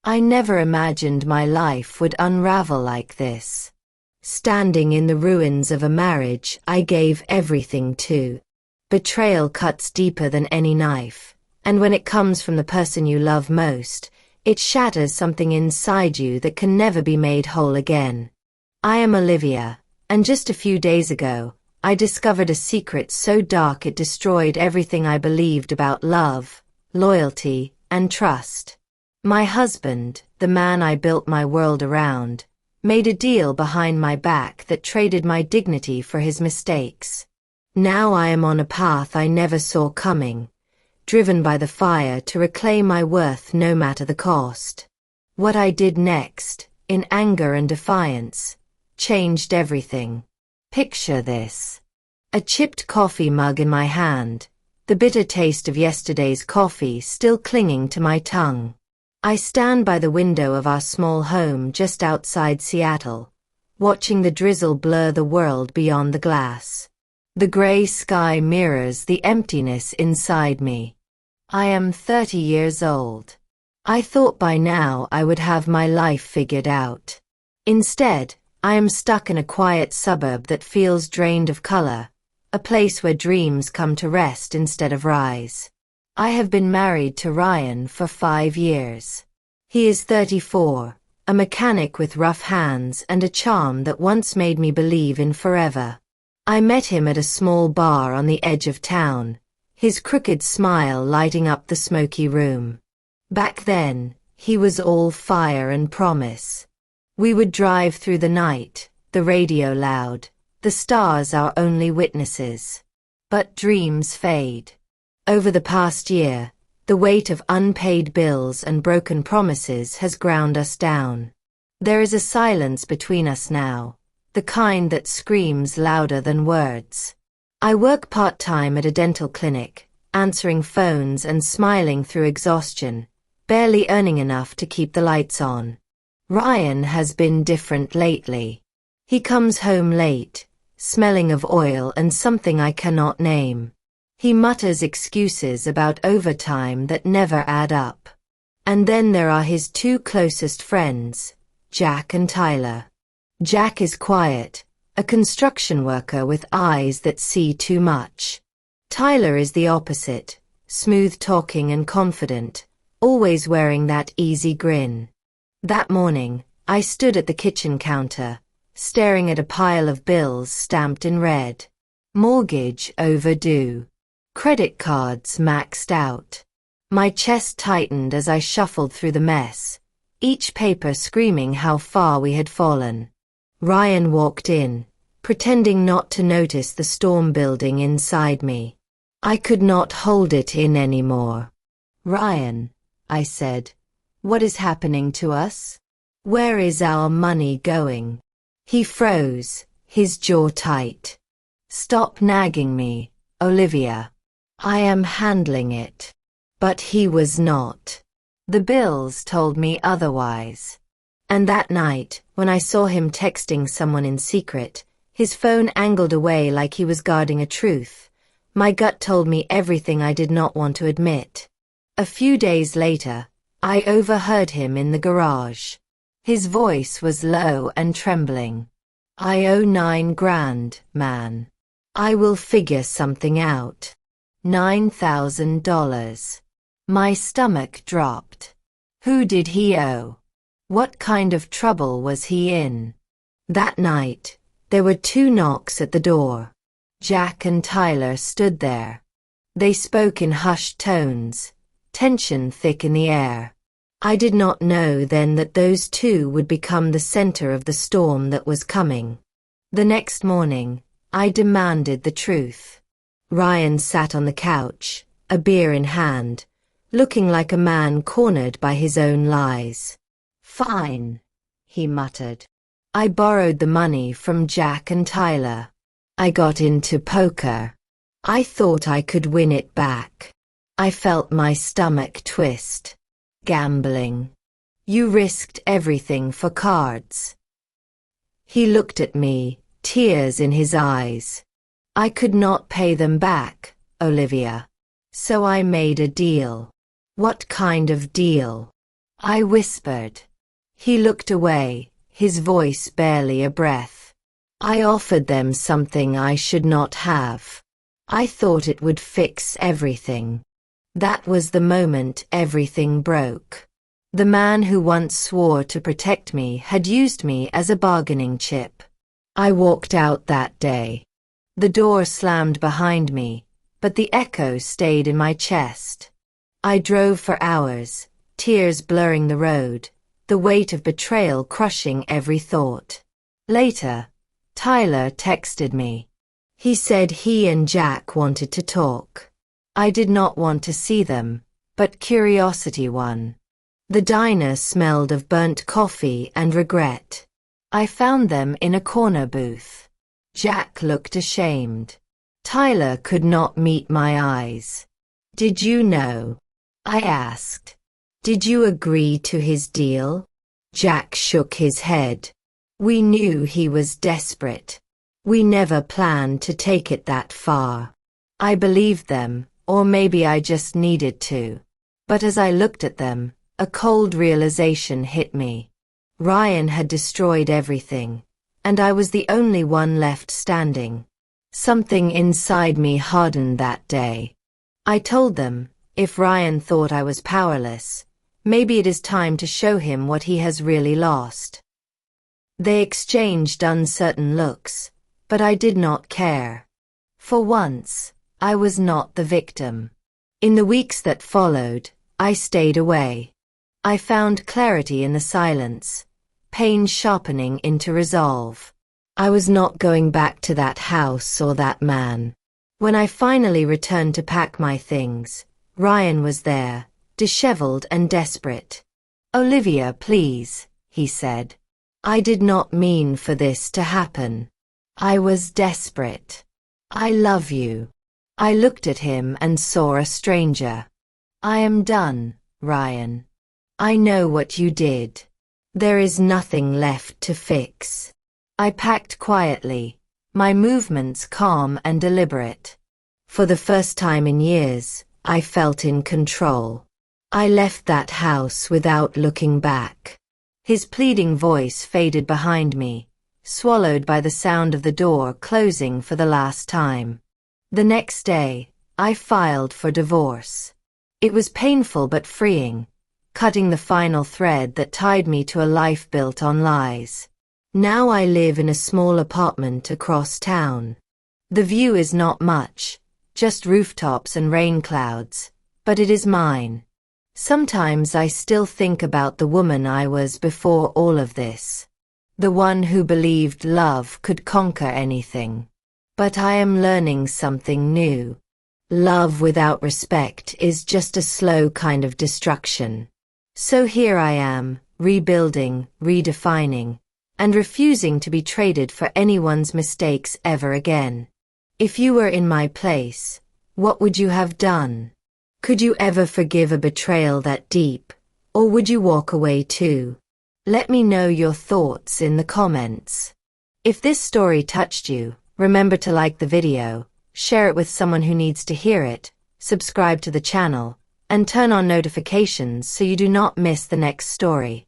I never imagined my life would unravel like this. Standing in the ruins of a marriage I gave everything to. Betrayal cuts deeper than any knife, and when it comes from the person you love most, it shatters something inside you that can never be made whole again. I am Olivia, and just a few days ago, I discovered a secret so dark it destroyed everything I believed about love, loyalty, and trust. My husband, the man I built my world around, made a deal behind my back that traded my dignity for his mistakes. Now I am on a path I never saw coming, driven by the fire to reclaim my worth no matter the cost. What I did next, in anger and defiance, changed everything. Picture this. A chipped coffee mug in my hand, the bitter taste of yesterday's coffee still clinging to my tongue. I stand by the window of our small home just outside Seattle, watching the drizzle blur the world beyond the glass. The gray sky mirrors the emptiness inside me. I am 30 years old. I thought by now I would have my life figured out. Instead, I am stuck in a quiet suburb that feels drained of color, a place where dreams come to rest instead of rise. I have been married to Ryan for 5 years. He is 34, a mechanic with rough hands and a charm that once made me believe in forever. I met him at a small bar on the edge of town, his crooked smile lighting up the smoky room. Back then, he was all fire and promise. We would drive through the night, the radio loud, the stars our only witnesses. But dreams fade. Over the past year, the weight of unpaid bills and broken promises has ground us down. There is a silence between us now, the kind that screams louder than words. I work part-time at a dental clinic, answering phones and smiling through exhaustion, barely earning enough to keep the lights on. Ryan has been different lately. He comes home late, smelling of oil and something I cannot name. He mutters excuses about overtime that never add up. And then there are his two closest friends, Jack and Tyler. Jack is quiet, a construction worker with eyes that see too much. Tyler is the opposite, smooth-talking and confident, always wearing that easy grin. That morning, I stood at the kitchen counter, staring at a pile of bills stamped in red. Mortgage overdue. Credit cards maxed out. My chest tightened as I shuffled through the mess, each paper screaming how far we had fallen. Ryan walked in, pretending not to notice the storm building inside me. I could not hold it in anymore. "Ryan," I said, "what is happening to us? Where is our money going?" He froze, his jaw tight. "Stop nagging me, Olivia. I am handling it." But he was not. The bills told me otherwise. And that night, when I saw him texting someone in secret, his phone angled away like he was guarding a truth, my gut told me everything I did not want to admit. A few days later, I overheard him in the garage. His voice was low and trembling. "I owe 9 grand, man. I will figure something out. $9,000. My stomach dropped. Who did he owe? What kind of trouble was he in? That night, there were 2 knocks at the door. Jack and Tyler stood there. They spoke in hushed tones, tension thick in the air. I did not know then that those 2 would become the center of the storm that was coming. The next morning, I demanded the truth. Ryan sat on the couch, a beer in hand, looking like a man cornered by his own lies. "Fine," he muttered. "I borrowed the money from Jack and Tyler. I got into poker. I thought I could win it back. I felt my stomach twist. Gambling. You risked everything for cards." He looked at me, tears in his eyes. "I could not pay them back, Olivia. So I made a deal." "What kind of deal?" I whispered. He looked away, his voice barely a breath. I offered them something I should not have. I thought it would fix everything. That was the moment everything broke. The man who once swore to protect me had used me as a bargaining chip. I walked out that day. The door slammed behind me, but the echo stayed in my chest. I drove for hours, tears blurring the road, the weight of betrayal crushing every thought. Later, Tyler texted me. He said he and Jack wanted to talk. I did not want to see them, but curiosity won. The diner smelled of burnt coffee and regret. I found them in a corner booth. Jack looked ashamed. Tyler could not meet my eyes. "Did you know?" I asked. "Did you agree to his deal?" Jack shook his head. "We knew he was desperate. We never planned to take it that far." I believed them, or maybe I just needed to. But as I looked at them, a cold realization hit me. Ryan had destroyed everything, and I was the only one left standing. Something inside me hardened that day. I told them, if Ryan thought I was powerless, maybe it is time to show him what he has really lost. They exchanged uncertain looks, but I did not care. For once, I was not the victim. In the weeks that followed, I stayed away. I found clarity in the silence, pain sharpening into resolve. I was not going back to that house or that man. When I finally returned to pack my things, Ryan was there, disheveled and desperate. "Olivia, please," he said. "I did not mean for this to happen. I was desperate. I love you." I looked at him and saw a stranger. "I am done, Ryan. I know what you did. There is nothing left to fix." I packed quietly, my movements calm and deliberate. For the first time in years, I felt in control. I left that house without looking back. His pleading voice faded behind me, swallowed by the sound of the door closing for the last time. The next day, I filed for divorce. It was painful but freeing, cutting the final thread that tied me to a life built on lies. Now I live in a small apartment across town. The view is not much, just rooftops and rain clouds, but it is mine. Sometimes I still think about the woman I was before all of this. The one who believed love could conquer anything. But I am learning something new. Love without respect is just a slow kind of destruction. So here I am, rebuilding, redefining, and refusing to be traded for anyone's mistakes ever again. If you were in my place, what would you have done? Could you ever forgive a betrayal that deep, or would you walk away too? Let me know your thoughts in the comments. If this story touched you, remember to like the video, share it with someone who needs to hear it, subscribe to the channel, and turn on notifications so you do not miss the next story.